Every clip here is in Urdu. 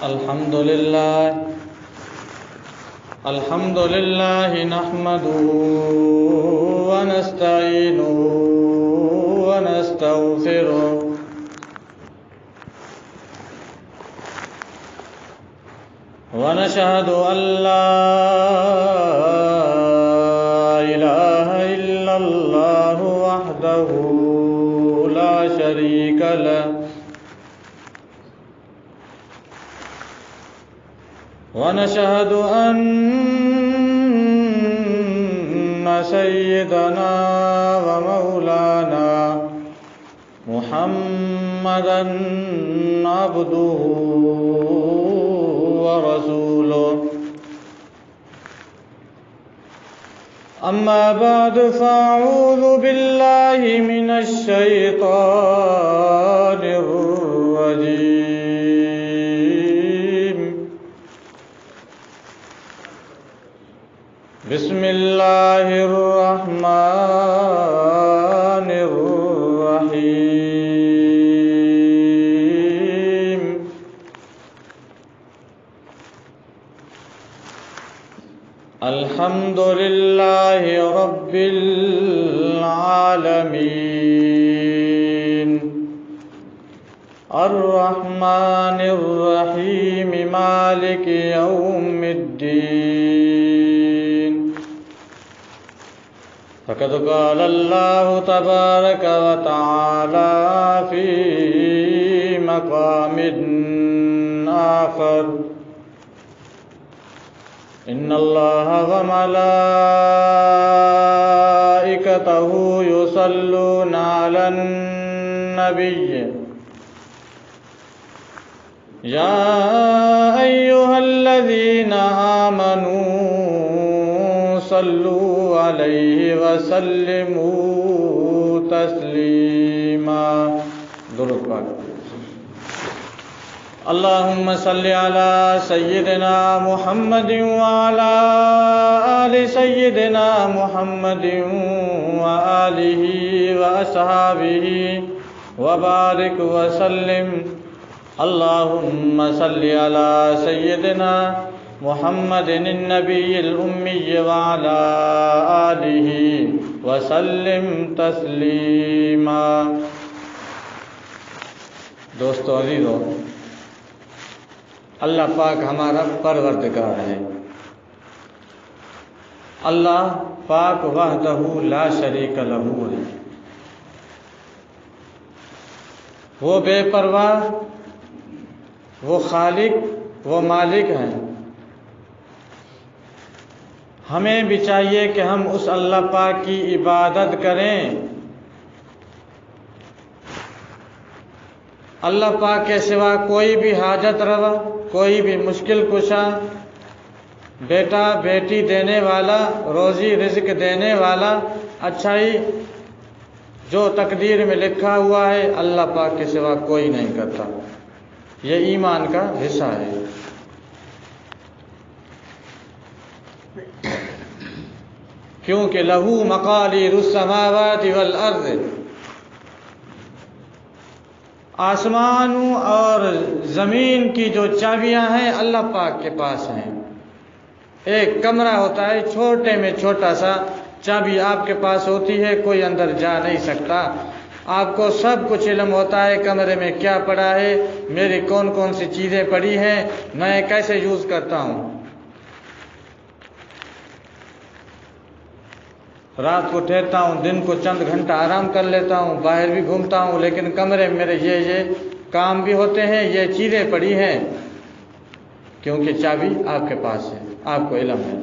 الحمد لله نحمده ونستعينه ونستغفره ونشهد أن لا إله إلا الله وحده لا شريك له ونشهد أن سيدنا ومولانا محمدًا عبده ورسوله. أما بعد فأعوذ بالله من الشيطان الرجيم. بسم الله الرحمن الرحيم. الحمد لله رب العالمين الرحمن الرحيم مالك يوم الدين. فقد قال الله تبارك وتعالى في مقام آخر: إن الله وملائكته يصلون على النبي يا أيها الذين آمنوا صلوا عليه وسلموا تسليما. درود پاک. اللهم صل على سيدنا محمد وعلى آل سيدنا محمد وآله وأصحابه وبارك وسلم. اللهم صل على سيدنا محمد النبي الأمي وعلى آله وسلم تسليما. دوستو عزیزو، اللہ پاک ہمارا پروردگار ہے. اللہ پاک وحدہ لا شریک لہ ہے. وہ بے پرواہ، وہ خالق، وہ مالک ہیں. ہمیں بھی چاہیے کہ ہم اس اللہ پاک کی عبادت کریں. اللہ پاک کے سوا کوئی بھی حاجت روا، کوئی بھی مشکل کشا، بیٹا بیٹی دینے والا، روزی رزق دینے والا، اچھائی جو تقدیر میں لکھا ہوا ہے اللہ پاک کے سوا کوئی نہیں کرتا. یہ ایمان کا حصہ ہے. کیونکہ لہو مقالید السماوات والارض، آسمانوں اور زمین کی جو چابیاں ہیں اللہ پاک کے پاس ہیں. ایک کمرہ ہوتا ہے چھوٹے میں چھوٹا سا، چابی آپ کے پاس ہوتی ہے، کوئی اندر جا نہیں سکتا. آپ کو سب کچھ علم ہوتا ہے کمرے میں کیا پڑا ہے، میری کون کون سی چیزیں پڑی ہیں، میں کیسے یوز کرتا ہوں. رات کو ٹھہرتا ہوں، دن کو چند گھنٹہ آرام کر لیتا ہوں، باہر بھی گھومتا ہوں، لیکن کمرے میں میرے یہ کام بھی ہوتے ہیں، یہ چیزیں پڑی ہیں، کیونکہ چابی آپ کے پاس ہے، آپ کو علم ہے.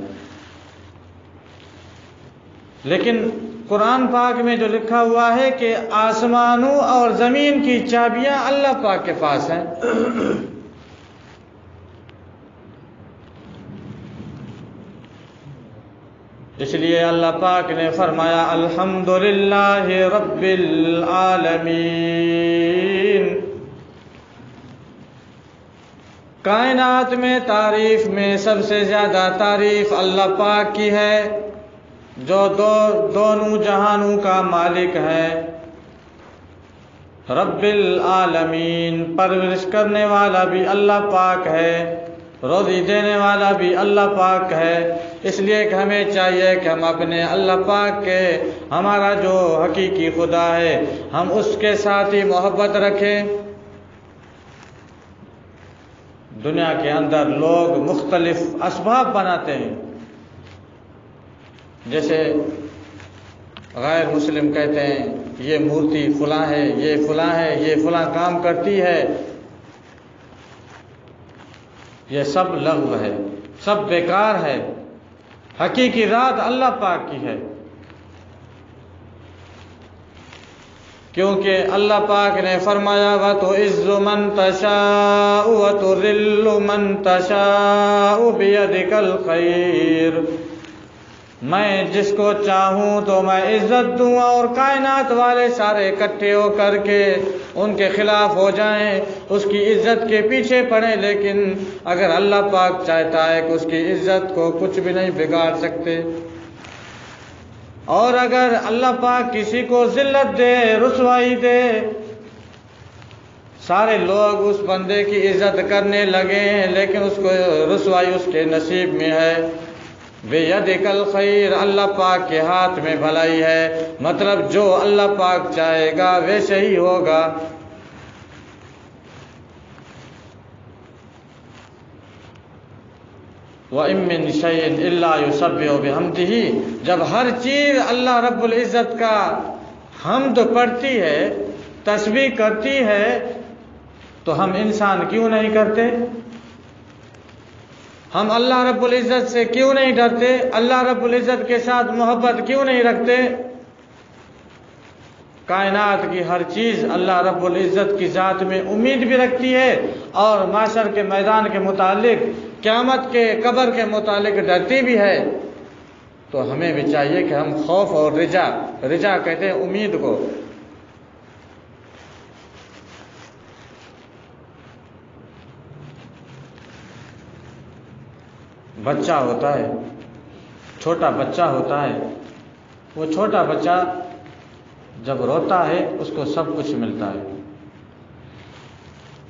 لیکن قرآن پاک میں جو لکھا ہوا ہے کہ آسمانوں اور زمین کی چابیاں اللہ پاک کے پاس ہیں. اس لیے اللہ پاک نے فرمایا الحمدللہ رب العالمین. کائنات میں تعریف میں سب سے زیادہ تعریف اللہ پاک کی ہے جو دونوں جہانوں کا مالک ہے. رب العالمین، پرورش کرنے والا بھی اللہ پاک ہے، روزی دینے والا بھی اللہ پاک ہے۔ اس لیے کہ ہمیں چاہیے کہ ہم اپنے اللہ پاک کے، ہمارا جو حقیقی خدا ہے، ہم اس کے ساتھ ہی محبت رکھیں۔ دنیا کے اندر لوگ مختلف اسباب بناتے ہیں، جیسے غیر مسلم کہتے ہیں یہ مورتی فلاں ہے، یہ فلاں ہے، یہ فلاں کام کرتی ہے۔ یہ سب لغو ہے، سب بیکار ہے۔ حقیقی ذات اللہ پاک کی ہے، کیونکہ اللہ پاک نے فرمایا وَتُعِزُّ مَن تَشَاءُ وَتُذِلُّ مَن تَشَاءُ بِيَدِكَ الْخَيْرُ، میں جس کو چاہوں تو میں عزت دوں، اور کائنات والے سارے اکٹھے ہو کر کے ان کے خلاف ہو جائیں، اس کی عزت کے پیچھے پڑیں، لیکن اگر اللہ پاک چاہتا ہے کہ اس کی عزت کو کچھ بھی نہیں بگاڑ سکتے۔ اور اگر اللہ پاک کسی کو ذلت دے، رسوائی دے، سارے لوگ اس بندے کی عزت کرنے لگے ہیں، لیکن اس کو رسوائی اس کے نصیب میں ہے۔ بِیَدِکَ الْخَیْرُ، اللہ پاک کے ہاتھ میں بھلائی ہے، مطلب جو اللہ پاک چاہے گا ویسے ہی ہوگا۔ وَإِن مِّن شَيْءٍ إِلَّا يُسَبِّحُ بِحَمْدِهِ، جب ہر چیز اللہ رب العزت کا حمد پڑھتی ہے، تسبیح کرتی ہے، تو ہم انسان کیوں نہیں کرتے؟ ہم اللہ رب العزت سے کیوں نہیں ڈرتے؟ اللہ رب العزت کے ساتھ محبت کیوں نہیں رکھتے؟ کائنات کی ہر چیز اللہ رب العزت کی ذات میں امید بھی رکھتی ہے، اور معاشر کے میدان کے متعلق، قیامت کے قبر کے متعلق ڈرتی بھی ہے۔ تو ہمیں بھی چاہیے کہ ہم خوف اور رجا کہتے ہیں امید کو، بچہ ہوتا ہے، چھوٹا بچہ ہوتا ہے، وہ چھوٹا بچہ جب روتا ہے اس کو سب کچھ ملتا ہے۔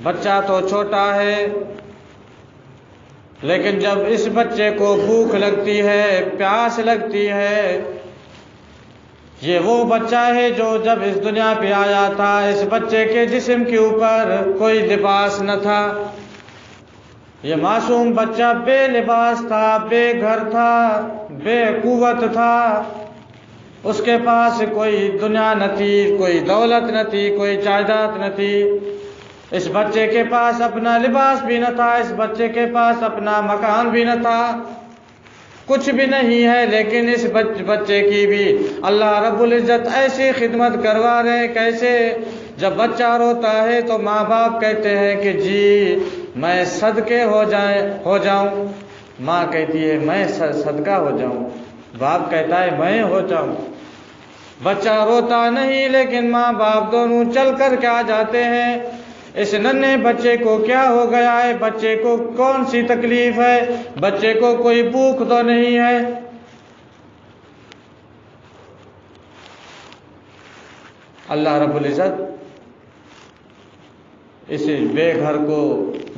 بچہ تو چھوٹا ہے، لیکن جب اس بچے کو بھوک لگتی ہے، پیاس لگتی ہے، یہ وہ بچہ ہے جو جب اس دنیا پہ آیا تھا، اس بچے کے جسم کے اوپر کوئی لباس نہ تھا، یہ معصوم بچہ بے لباس تھا، بے گھر تھا، بے قوت تھا، اس کے پاس کوئی دنیا نہ تھی، کوئی دولت نہ تھی، کوئی جائیداد نہ تھی۔ اس بچے کے پاس اپنا لباس بھی نہ تھا، اس بچے کے پاس اپنا مکان بھی نہ تھا، کچھ بھی نہیں ہے، لیکن اس بچے کی بھی اللہ رب العزت ایسی خدمت کروا رہے۔ کیسے؟ جب بچہ روتا ہے تو ماں باپ کہتے ہیں کہ جی میں صدقے ہو جاؤں، ماں کہتی ہے میں صدقہ ہو جاؤں، باپ کہتا ہے میں ہو جاؤں۔ بچہ روتا نہیں، لیکن ماں باپ دونوں چل کر کے آ جاتے ہیں۔ اس ننھے بچے کو کیا ہو گیا ہے؟ بچے کو کون سی تکلیف ہے؟ بچے کو کوئی بھوک تو نہیں ہے؟ اللہ رب العزت اس بے گھر کو،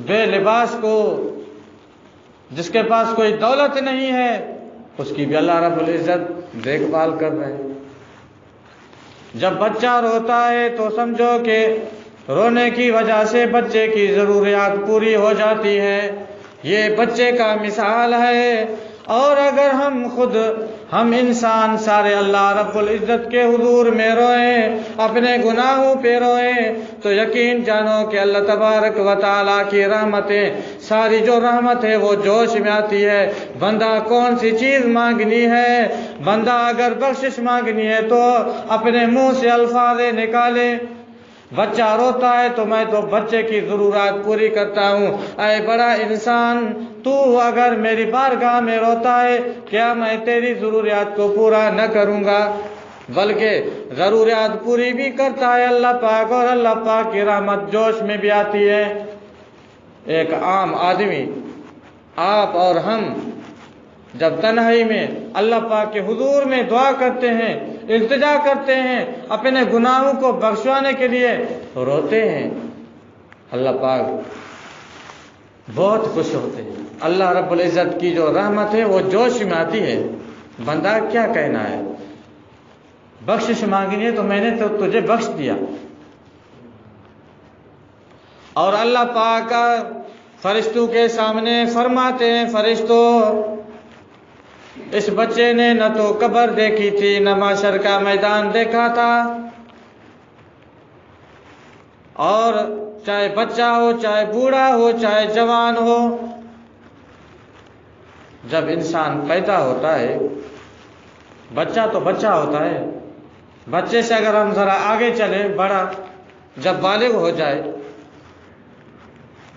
بے لباس کو، جس کے پاس کوئی دولت نہیں ہے، اس کی بھی اللہ رب العزت دیکھ بھال کر رہے ہیں۔ جب بچہ روتا ہے تو سمجھو کہ رونے کی وجہ سے بچے کی ضروریات پوری ہو جاتی ہے، یہ بچے کا مثال ہے۔ اور اگر ہم انسان سارے اللہ رب العزت کے حضور میں روئیں، اپنے گناہوں پہ روئیں، تو یقین جانو کہ اللہ تبارک و تعالیٰ کی رحمتیں، ساری جو رحمت ہے وہ جوش میں آتی ہے۔ بندہ کون سی چیز مانگنی ہے، بندہ اگر بخشش مانگنی ہے تو اپنے منہ سے الفاظ نکالے۔ بچہ روتا ہے تو میں تو بچے کی ضرورت پوری کرتا ہوں۔ اے بڑا انسان، تو اگر میری بارگاہ میں روتا ہے، کیا میں تیری ضروریات کو پورا نہ کروں گا؟ بلکہ ضروریات پوری بھی کرتا ہے اللہ پاک، اور اللہ پاک کی رحمت جوش میں بھی آتی ہے۔ ایک عام آدمی، آپ اور ہم جب تنہائی میں اللہ پاک کے حضور میں دعا کرتے ہیں، التجا کرتے ہیں اپنے گناہوں کو بخشوانے کے لیے، روتے ہیں، اللہ پاک بہت خوش ہوتے ہیں۔ اللہ رب العزت کی جو رحمت ہے وہ جوش میں آتی ہے، بندہ کیا کہنا ہے، بخشش مانگنی ہے تو میں نے تو تجھے بخش دیا۔ اور اللہ پاک فرشتوں کے سامنے فرماتے ہیں، فرشتوں اس بچے نے نہ تو قبر دیکھی تھی نہ محشر کا میدان دیکھا تھا، اور چاہے بچہ ہو چاہے بوڑھا ہو چاہے جوان ہو، جب انسان پیدا ہوتا ہے، بچہ تو بچہ ہوتا ہے، بچے سے اگر ہم ذرا آگے چلیں، بڑا جب بالغ ہو جائے،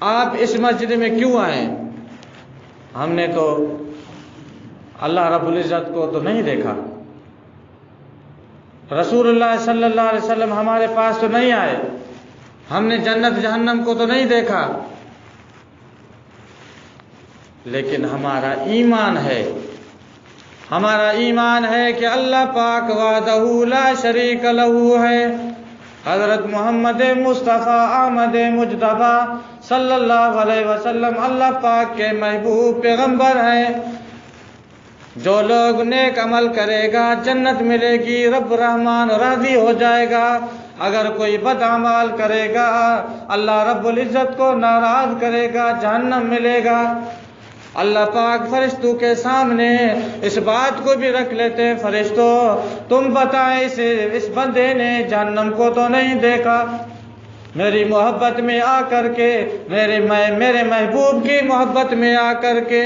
آپ اس مسجد میں کیوں آئے؟ ہم نے تو اللہ رب العزت کو تو نہیں دیکھا، رسول اللہ صلی اللہ علیہ وسلم ہمارے پاس تو نہیں آئے، ہم نے جنت جہنم کو تو نہیں دیکھا، لیکن ہمارا ایمان ہے، ہمارا ایمان ہے کہ اللہ پاک وحدہ لا شریک لہ ہے، حضرت محمد مصطفیٰ احمد مجتبی صلی اللہ علیہ وسلم اللہ پاک کے محبوب پیغمبر ہیں۔ جو لوگ نیک عمل کرے گا جنت ملے گی، رب رحمان راضی ہو جائے گا، اگر کوئی بد اعمال کرے گا اللہ رب العزت کو ناراض کرے گا، جہنم ملے گا۔ اللہ پاک فرشتوں کے سامنے اس بات کو بھی رکھ لیتے ہیں، فرشتوں تم بتائیں اس بندے نے جہنم کو تو نہیں دیکھا، میری محبت میں آ کر کے، میرے محبوب کی محبت میں آ کر کے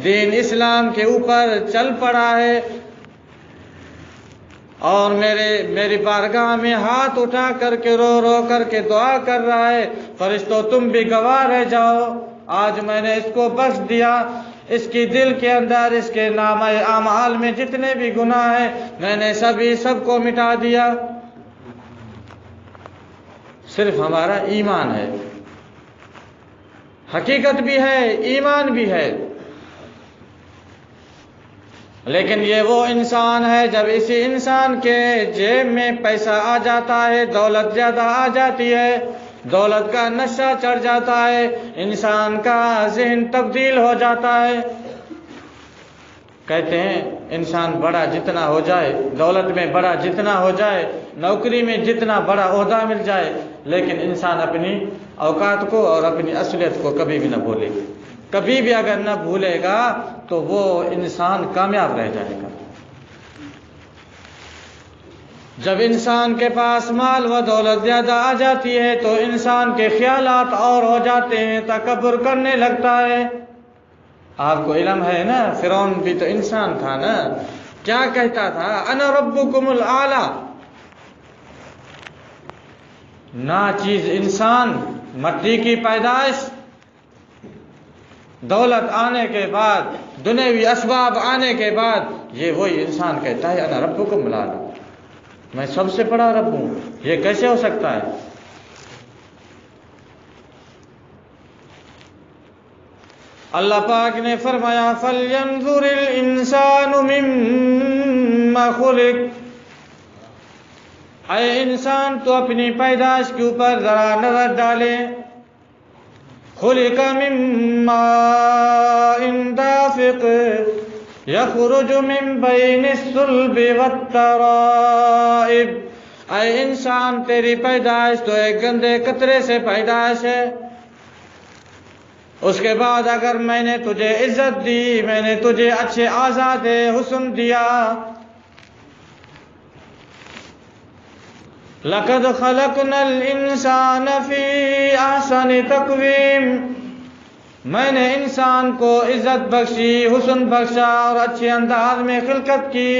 دین اسلام کے اوپر چل پڑا ہے، اور میری بارگاہ میں ہاتھ اٹھا کر کے رو رو کر کے دعا کر رہا ہے، فرشتوں تم بھی گواہ رہ جاؤ، آج میں نے اس کو بخش دیا، اس کی دل کے اندر اس کے نامہ اعمال میں جتنے بھی گناہ ہیں میں نے سب کو مٹا دیا۔ صرف ہمارا ایمان ہے، حقیقت بھی ہے، ایمان بھی ہے، لیکن یہ وہ انسان ہے جب اسی انسان کے جیب میں پیسہ آ جاتا ہے، دولت زیادہ آ جاتی ہے، دولت کا نشہ چڑھ جاتا ہے، انسان کا ذہن تبدیل ہو جاتا ہے۔ کہتے ہیں انسان بڑا جتنا ہو جائے، دولت میں بڑا جتنا ہو جائے، نوکری میں جتنا بڑا عہدہ مل جائے، لیکن انسان اپنی اوقات کو اور اپنی اصلیت کو کبھی بھی نہ بھولے، کبھی بھی اگر نہ بھولے گا تو وہ انسان کامیاب رہ جائے گا۔ جب انسان کے پاس مال و دولت زیادہ آ جاتی ہے تو انسان کے خیالات اور ہو جاتے ہیں، تکبر کرنے لگتا ہے۔ آپ کو علم ہے نا، فرعون بھی تو انسان تھا نا، کیا کہتا تھا؟ انا ربکم الاعلی، ناچیز انسان، مٹی کی پیدائش، دولت آنے کے بعد، دنیاوی اسباب آنے کے بعد یہ وہی انسان کہتا ہے انا ربکم الاعلی، میں سب سے بڑا رب ہوں، یہ کیسے ہو سکتا ہے؟ اللہ پاک نے فرمایا فَلْيَنْظُرِ الْإِنسَانُ مِمَّا خُلِقَ، اے انسان تو اپنی پیدائش کے اوپر ذرا نظر ڈالے، خُلِقَ مِن مَّاءٍ دَافِقٍ یخرج من بین الصلب والترائب، اے انسان تیری پیدائش تو ایک گندے قطرے سے پیدائش ہے، اس کے بعد اگر میں نے تجھے عزت دی، میں نے تجھے اچھے آزاد حسن دیا، لقد خلقنا الانسان فی احسن تقویم، میں نے انسان کو عزت بخشی، حسن بخشا اور اچھے انداز میں خلقت کی۔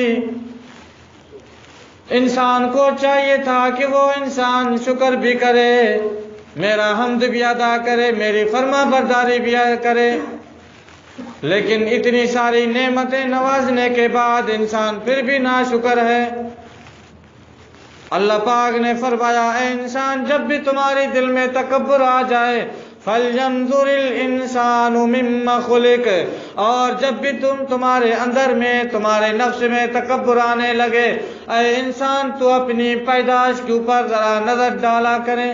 انسان کو چاہیے تھا کہ وہ انسان شکر بھی کرے، میرا حمد بھی ادا کرے، میری فرما برداری بھی کرے، لیکن اتنی ساری نعمتیں نوازنے کے بعد انسان پھر بھی ناشکر ہے۔ اللہ پاک نے فرمایا اے انسان جب بھی تمہاری دل میں تکبر آ جائے، فَلْيَنْظُرِ الْإِنسَانُ مِمَّا خُلِقَ، اور جب بھی تمہارے اندر میں، تمہارے نفس میں تکبر آنے لگے، اے انسان تو اپنی پیدائش کے اوپر ذرا نظر ڈالا کرے،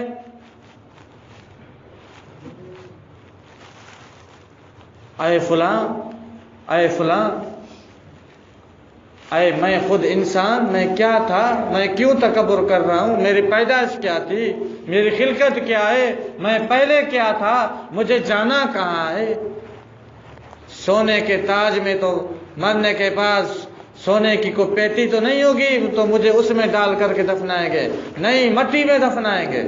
اے فلاں، اے فلاں، اے میں خود انسان، میں کیا تھا، میں کیوں تکبر کر رہا ہوں، میری پیدائش کیا تھی، میری خلقت کیا ہے، میں پہلے کیا تھا، مجھے جانا کہاں ہے۔ سونے کے تاج میں تو مرنے کے بعد سونے کی کوئی پیٹی تو نہیں ہوگی تو مجھے اس میں ڈال کر کے دفنائیں گے، نہیں، مٹی میں دفنائیں گے۔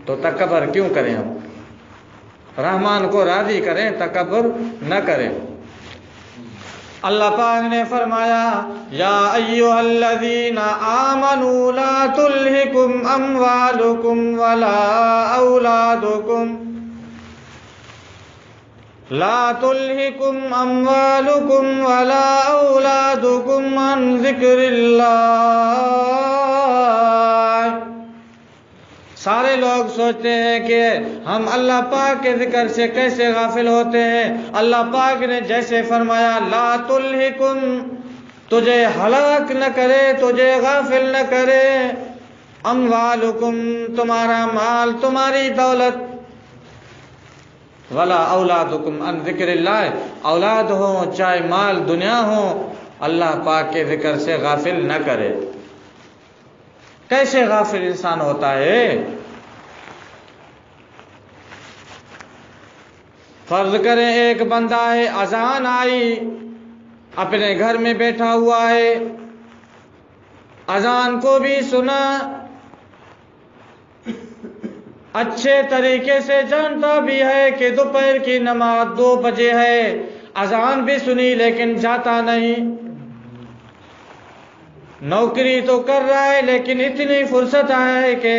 تو تکبر کیوں کریں ہم؟ رحمان کو راضی کریں، تکبر نہ کریں۔ اللہ پاک نے فرمایا یا ایھا الذین آمنوا لا تلھکم اموالکم ولا اولادکم لا تلھکم اموالکم ولا اولادکم عن ذکر اللہ۔ سارے لوگ سوچتے ہیں کہ ہم اللہ پاک کے ذکر سے کیسے غافل ہوتے ہیں۔ اللہ پاک نے جیسے فرمایا لا تلھکم، تجھے ہلاک نہ کرے، تجھے غافل نہ کرے، اموالکم، تمہارا مال، تمہاری دولت، ولا اولادکم عن ذکر اللہ، اولاد ہوں چاہے مال دنیا ہو، اللہ پاک کے ذکر سے غافل نہ کرے۔ کیسے غافل انسان ہوتا ہے؟ فرض کریں ایک بندہ ہے، اذان آئی، اپنے گھر میں بیٹھا ہوا ہے، اذان کو بھی سنا، اچھے طریقے سے جانتا بھی ہے کہ دوپہر کی نماز 2 بجے ہے، اذان بھی سنی لیکن جاتا نہیں، نوکری تو کر رہا ہے لیکن اتنی فرصت ہے کہ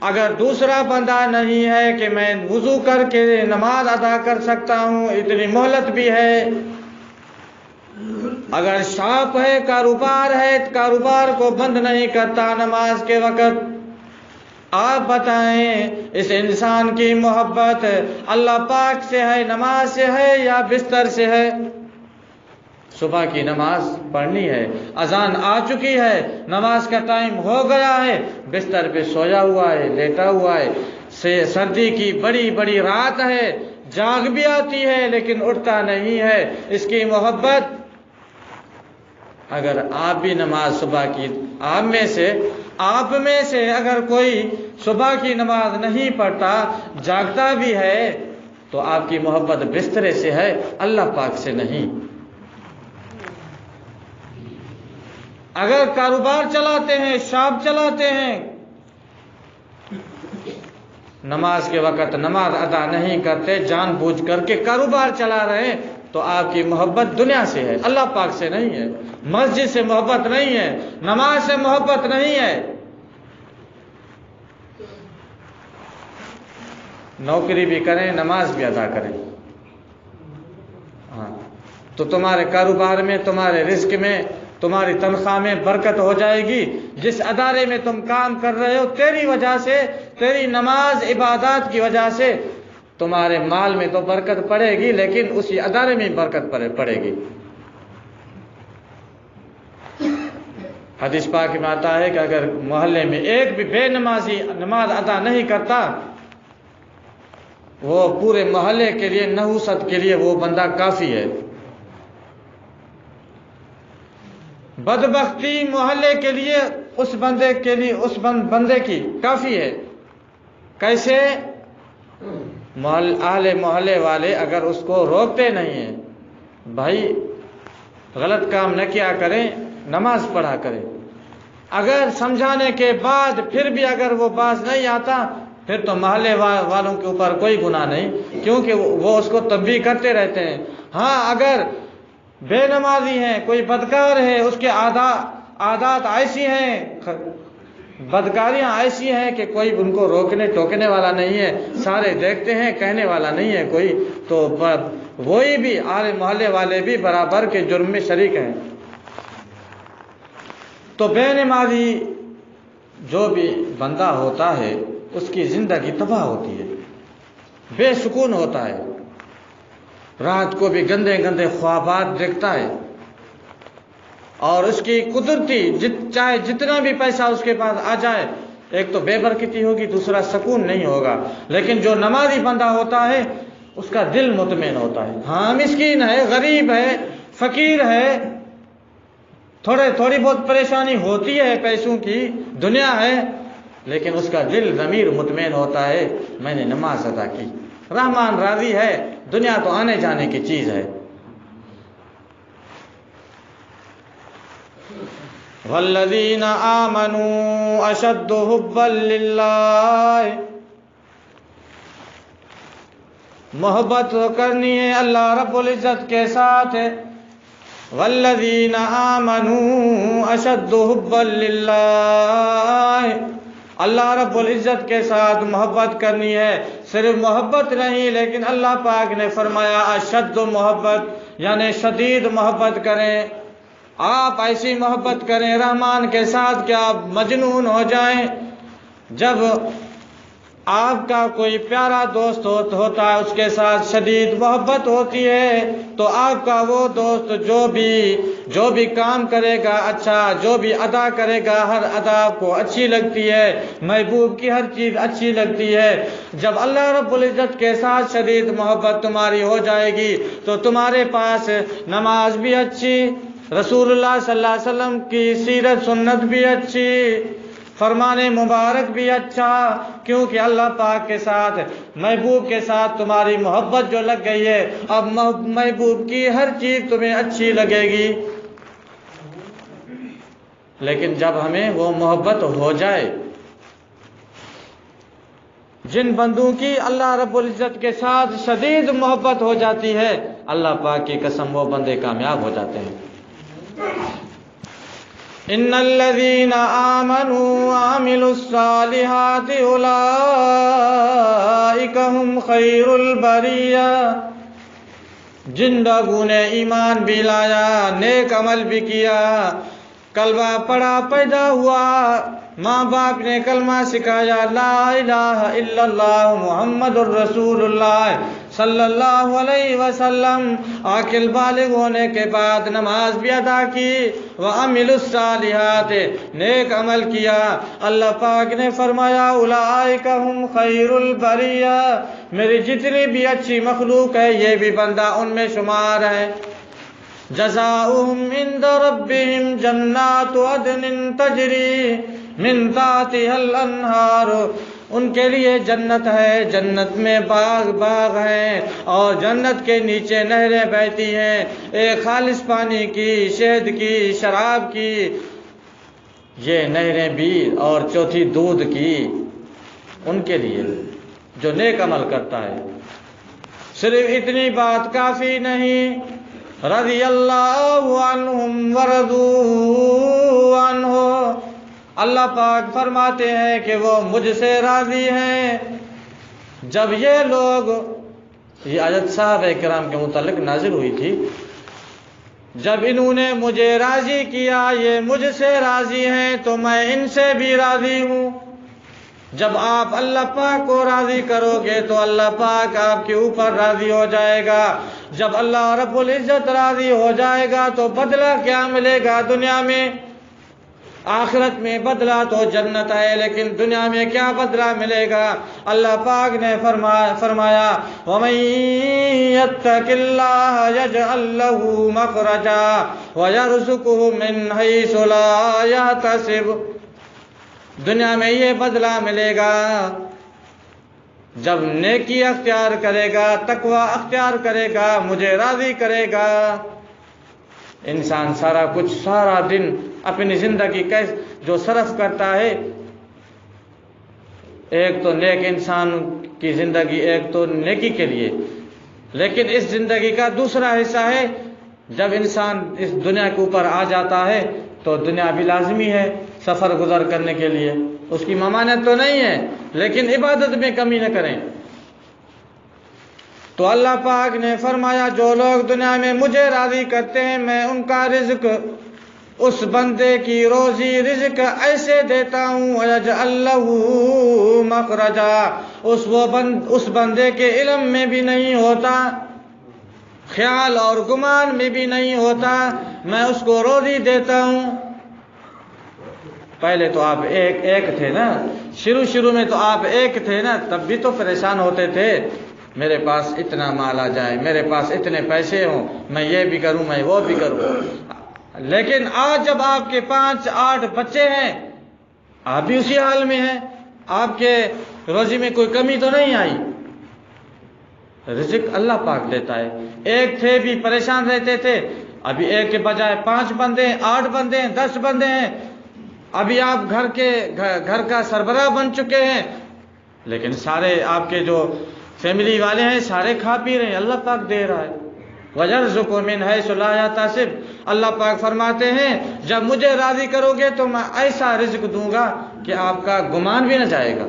اگر دوسرا بندہ نہیں ہے کہ میں وضو کر کے نماز ادا کر سکتا ہوں، اتنی مہلت بھی ہے۔ اگر شاپ ہے، کاروبار ہے، کاروبار کو بند نہیں کرتا نماز کے وقت۔ آپ بتائیں اس انسان کی محبت اللہ پاک سے ہے، نماز سے ہے یا بستر سے ہے؟ صبح کی نماز پڑھنی ہے، اذان آ چکی ہے، نماز کا ٹائم ہو گیا ہے، بستر پہ سویا ہوا ہے، لیٹا ہوا ہے، سردی کی بڑی بڑی رات ہے، جاگ بھی آتی ہے لیکن اٹھتا نہیں ہے، اس کی محبت۔ اگر آپ بھی نماز صبح کی، آپ میں سے اگر کوئی صبح کی نماز نہیں پڑھتا، جاگتا بھی ہے، تو آپ کی محبت بسترے سے ہے، اللہ پاک سے نہیں۔ اگر کاروبار چلاتے ہیں، شاپ چلاتے ہیں، نماز کے وقت نماز ادا نہیں کرتے، جان بوجھ کر کے کاروبار چلا رہے ہیں، تو آپ کی محبت دنیا سے ہے، اللہ پاک سے نہیں ہے۔ مسجد سے محبت نہیں ہے، نماز سے محبت نہیں ہے۔ نوکری بھی کریں، نماز بھی ادا کریں، ہاں، تو تمہارے کاروبار میں، تمہارے رزق میں، تمہاری تنخواہ میں برکت ہو جائے گی۔ جس ادارے میں تم کام کر رہے ہو، تیری وجہ سے، تیری نماز عبادات کی وجہ سے تمہارے مال میں تو برکت پڑے گی، لیکن اسی ادارے میں برکت پڑے گی۔ حدیث پاک میں آتا ہے کہ اگر محلے میں ایک بھی بے نمازی نماز ادا نہیں کرتا، وہ پورے محلے کے لیے، نحوست کے لیے وہ بندہ کافی ہے۔ بدبختی محلے کے لیے، اس بندے کے لیے، اس بندے کی کافی ہے۔ کیسے؟ اہل محلے والے اگر اس کو روکتے نہیں ہیں، بھائی غلط کام نہ کیا کریں، نماز پڑھا کریں، اگر سمجھانے کے بعد پھر بھی اگر وہ باز نہیں آتا، پھر تو محلے والوں کے اوپر کوئی گناہ نہیں، کیونکہ وہ اس کو تنبیہ کرتے رہتے ہیں۔ ہاں، اگر بے نمازی ہیں، کوئی بدکار ہے، اس کے عادات ایسی ہیں، بدکاریاں ایسی ہیں کہ کوئی ان کو روکنے ٹوکنے والا نہیں ہے، سارے دیکھتے ہیں، کہنے والا نہیں ہے کوئی، تو وہی بھی اہل محلے والے بھی برابر کے جرم میں شریک ہیں۔ تو بے نمازی جو بھی بندہ ہوتا ہے، اس کی زندگی تباہ ہوتی ہے، بے سکون ہوتا ہے، رات کو بھی گندے گندے خوابات دیکھتا ہے، اور اس کی قدرتی چاہے جتنا بھی پیسہ اس کے پاس آ جائے، ایک تو بے برکتی ہوگی، دوسرا سکون نہیں ہوگا۔ لیکن جو نمازی بندہ ہوتا ہے، اس کا دل مطمئن ہوتا ہے. ہاں مسکین ہے، غریب ہے، فقیر ہے، تھوڑی بہت پریشانی ہوتی ہے، پیسوں کی دنیا ہے، لیکن اس کا دل ضمیر مطمئن ہوتا ہے میں نے نماز ادا کی، رحمان راضی ہے. دنیا تو آنے جانے کی چیز ہے. والذین آمنوا اشد حبا للہ، محبت کرنی ہے اللہ رب العزت کے ساتھ. والذین آمنوا اشد حبا للہ، اللہ رب العزت کے ساتھ محبت کرنی ہے. صرف محبت نہیں، لیکن اللہ پاک نے فرمایا اشد محبت، یعنی شدید محبت کریں. آپ ایسی محبت کریں رحمان کے ساتھ کہ آپ مجنون ہو جائیں. جب آپ کا کوئی پیارا دوست ہوتا ہے، اس کے ساتھ شدید محبت ہوتی ہے، تو آپ کا وہ دوست جو بھی کام کرے گا اچھا، جو بھی ادا کرے گا ہر ادا کو اچھی لگتی ہے، محبوب کی ہر چیز اچھی لگتی ہے. جب اللہ رب العزت کے ساتھ شدید محبت تمہاری ہو جائے گی تو تمہارے پاس نماز بھی اچھی، رسول اللہ صلی اللہ علیہ وسلم کی سیرت سنت بھی اچھی، فرمان مبارک بھی اچھا، کیونکہ اللہ پاک کے ساتھ محبوب کے ساتھ تمہاری محبت جو لگ گئی ہے، اب محبوب کی ہر چیز تمہیں اچھی لگے گی. لیکن جب ہمیں وہ محبت ہو جائے، جن بندوں کی اللہ رب العزت کے ساتھ شدید محبت ہو جاتی ہے، اللہ پاک کی قسم وہ بندے کامیاب ہو جاتے ہیں. ان الذين آمنوا وعملوا الصالحات اولئك هم خير البرية، جن لوگوں نے ایمان بھی لایا، نیک عمل بھی کیا، کلمہ پڑھا، پیدا ہوا، ماں باپ نے کلمہ سکھایا، لا الہ الا اللہ محمد الرسول اللہ صلی اللہ علیہ وسلم، عاقل بالغ ہونے کے بعد نماز بھی ادا کی، وعملوا الصالحات، نیک عمل کیا. اللہ پاک نے فرمایا اولئک ہم خیر البریہ، میری جتنی بھی اچھی مخلوق ہے یہ بھی بندہ ان میں شمار ہے. جزاؤہم عند ربہم جنات عدن تجری من تحتها الانہار، ان کے لیے جنت ہے، جنت میں باغ ہیں، اور جنت کے نیچے نہریں بہتی ہیں، ایک خالص پانی کی، شہد کی، شراب کی یہ نہریں بھی، اور چوتھی دودھ کی، ان کے لیے جو نیک عمل کرتا ہے. صرف اتنی بات کافی نہیں، رضی اللہ عنہم ورضوا عنہ، اللہ پاک فرماتے ہیں کہ وہ مجھ سے راضی ہیں. جب یہ لوگ، یہ آیت صحابہ کرام کے متعلق نازل ہوئی تھی، جب انہوں نے مجھے راضی کیا، یہ مجھ سے راضی ہیں، تو میں ان سے بھی راضی ہوں. جب آپ اللہ پاک کو راضی کرو گے تو اللہ پاک آپ کے اوپر راضی ہو جائے گا. جب اللہ رب العزت راضی ہو جائے گا تو بدلہ کیا ملے گا دنیا میں؟ آخرت میں بدلہ تو جنت ہے، لیکن دنیا میں کیا بدلہ ملے گا؟ اللہ پاک نے فرمایا وَمَن يَتَّقِ اللَّهَ يَجْعَل لَّهُ مَخْرَجًا وَيَرْزُقْهُ مِنْ حَيْثُ لَا يَحْتَسِبُ. دنیا میں یہ بدلہ ملے گا جب نیکی اختیار کرے گا، تقوی اختیار کرے گا، مجھے راضی کرے گا. انسان سارا دن اپنی زندگی جو صرف کرتا ہے، ایک تو نیک انسان کی زندگی ایک تو نیکی کے لیے، لیکن اس زندگی کا دوسرا حصہ ہے جب انسان اس دنیا کے اوپر آ جاتا ہے تو دنیا بھی لازمی ہے سفر گزر کرنے کے لیے، اس کی ممانعت تو نہیں ہے، لیکن عبادت میں کمی نہ کریں. تو اللہ پاک نے فرمایا جو لوگ دنیا میں مجھے راضی کرتے ہیں، میں ان کا رزق، اس بندے کی روزی رزق ایسے دیتا ہوں، وَيَجْعَل لَّهُ مَخْرَجًا، اس بندے کے علم میں بھی نہیں ہوتا، خیال اور گمان میں بھی نہیں ہوتا، میں اس کو روزی دیتا ہوں. پہلے تو آپ ایک تھے نا، شروع میں تو آپ ایک تھے نا، تب بھی تو پریشان ہوتے تھے، میرے پاس اتنا مال آ جائے، میرے پاس اتنے پیسے ہوں، میں یہ بھی کروں، میں وہ بھی کروں۔ لیکن آج جب آپ کے 5-8 بچے ہیں، آپ بھی اسی حال میں ہیں، آپ کے روزی میں کوئی کمی تو نہیں آئی۔ رزق اللہ پاک دیتا ہے۔ ایک تھے بھی پریشان رہتے تھے، ابھی ایک کے بجائے 5 بندے ہیں، 8 بندے ہیں، 10 بندے ہیں، ابھی آپ گھر کا سربراہ بن چکے ہیں، لیکن سارے آپ کے جو فیملی والے ہیں سارے کھا پی رہے ہیں، اللہ پاک دے رہا ہے۔ وَيَرْزُقُ مِنْ حَيْثُ لَا يَحْتَسِبُ، اللہ پاک فرماتے ہیں جب مجھے راضی کرو گے تو میں ایسا رزق دوں گا کہ آپ کا گمان بھی نہ جائے گا۔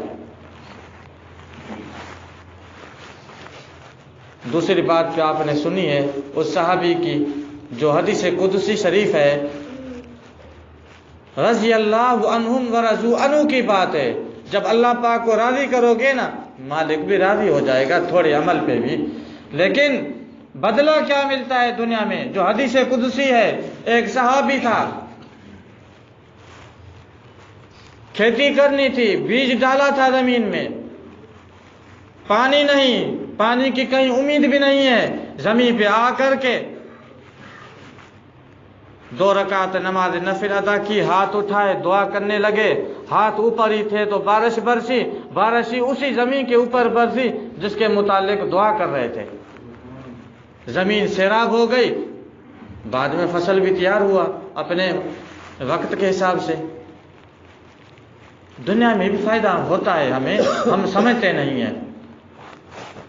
دوسری بات جو آپ نے سنی ہے اس صحابی کی، جو حدیث قدسی شریف ہے، رضی اللہ عنہم ورضوا عنہ کی بات ہے۔ جب اللہ پاک کو راضی کرو گے نا، مالک بھی راضی ہو جائے گا تھوڑے عمل پہ بھی۔ لیکن بدلہ کیا ملتا ہے دنیا میں؟ جو حدیث قدسی ہے، ایک صحابی تھا، کھیتی کرنی تھی، بیج ڈالا تھا زمین میں، پانی نہیں، پانی کی کہیں امید بھی نہیں ہے، زمین پہ آ کر کے 2 رکعت نماز نفل ادا کی، ہاتھ اٹھائے، دعا کرنے لگے، ہاتھ اوپر ہی تھے تو بارش برسی، بارش ہی اسی زمین کے اوپر برسی جس کے متعلق دعا کر رہے تھے، زمین سیراب ہو گئی، بعد میں فصل بھی تیار ہوا اپنے وقت کے حساب سے۔ دنیا میں بھی فائدہ ہوتا ہے ہمیں، ہم سمجھتے نہیں ہیں،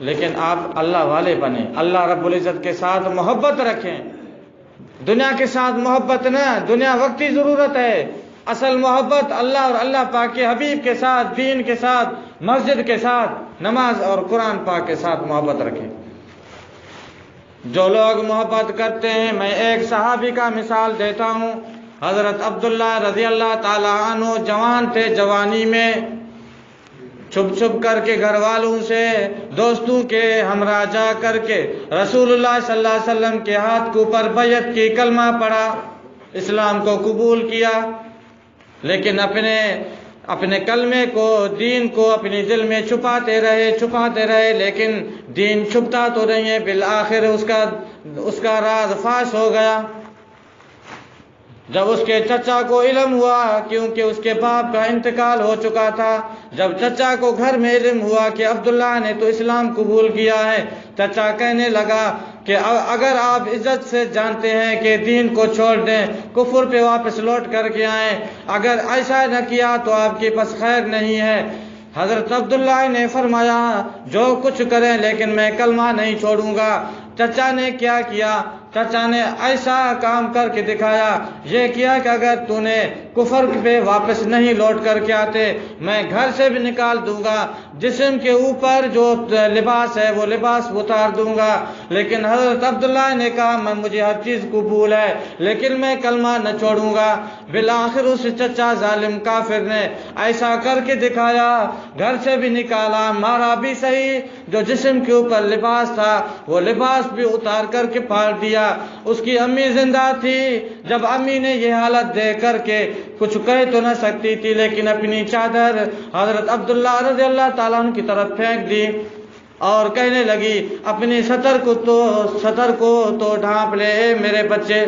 لیکن آپ اللہ والے بنیں، اللہ رب العزت کے ساتھ محبت رکھیں۔ دنیا کے ساتھ محبت نہ، دنیا وقتی ضرورت ہے، اصل محبت اللہ اور اللہ پاک کے حبیب کے ساتھ، دین کے ساتھ، مسجد کے ساتھ، نماز اور قرآن پاک کے ساتھ محبت رکھیں۔ جو لوگ محبت کرتے ہیں، میں ایک صحابی کا مثال دیتا ہوں، حضرت عبداللہ رضی اللہ تعالی عنہ جوان تھے، جوانی میں چھپ چھپ کر کے گھر والوں سے، دوستوں کے ہمراہ جا کر کے رسول اللہ صلی اللہ علیہ وسلم کے ہاتھ کے اوپر بیعت کی، کلمہ پڑھا، اسلام کو قبول کیا، لیکن اپنے کلمے کو، دین کو اپنی دل میں چھپاتے رہے، لیکن دین چھپتا تو نہیں ہے، بالآخر اس کا راز فاش ہو گیا۔ جب اس کے چچا کو علم ہوا، کیونکہ اس کے باپ کا انتقال ہو چکا تھا، جب چچا کو گھر میں علم ہوا کہ عبداللہ نے تو اسلام قبول کیا ہے، چچا کہنے لگا کہ اگر آپ عزت سے جانتے ہیں کہ دین کو چھوڑ دیں، کفر پہ واپس لوٹ کر کے آئیں، اگر ایسا نہ کیا تو آپ کے پاس خیر نہیں ہے۔ حضرت عبداللہ نے فرمایا جو کچھ کریں لیکن میں کلمہ نہیں چھوڑوں گا۔ چچا نے کیا کیا؟ چچا نے ایسا کام کر کے دکھایا، یہ کیا کہ اگر تو نے کفر پہ واپس نہیں لوٹ کر کے آتے، میں گھر سے بھی نکال دوں گا، جسم کے اوپر جو لباس ہے وہ لباس اتار دوں گا۔ لیکن حضرت عبداللہ نے کہا مجھے ہر چیز قبول ہے لیکن میں کلمہ نہ چھوڑوں گا۔ بالآخر اس چچا ظالم کافر نے ایسا کر کے دکھایا، گھر سے بھی نکالا، مارا بھی صحیح، جو جسم کے اوپر لباس تھا وہ لباس بھی اتار کر کے پھاڑ دیا۔ اس کی امی زندہ تھی، جب امی نے یہ حالت دیکھ کر کے کچھ کہہ تو نہ سکتی تھی، لیکن اپنی چادر حضرت عبداللہ رضی اللہ تعالیٰ عنہ کی طرف پھینک دی اور کہنے لگی اپنی سطر کو تو ڈھانپ لے اے میرے بچے۔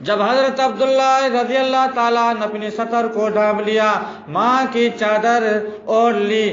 جب حضرت عبداللہ رضی اللہ تعالیٰ نے اپنی سطر کو ڈھانپ لیا، ماں کی چادر اوڑھ لی،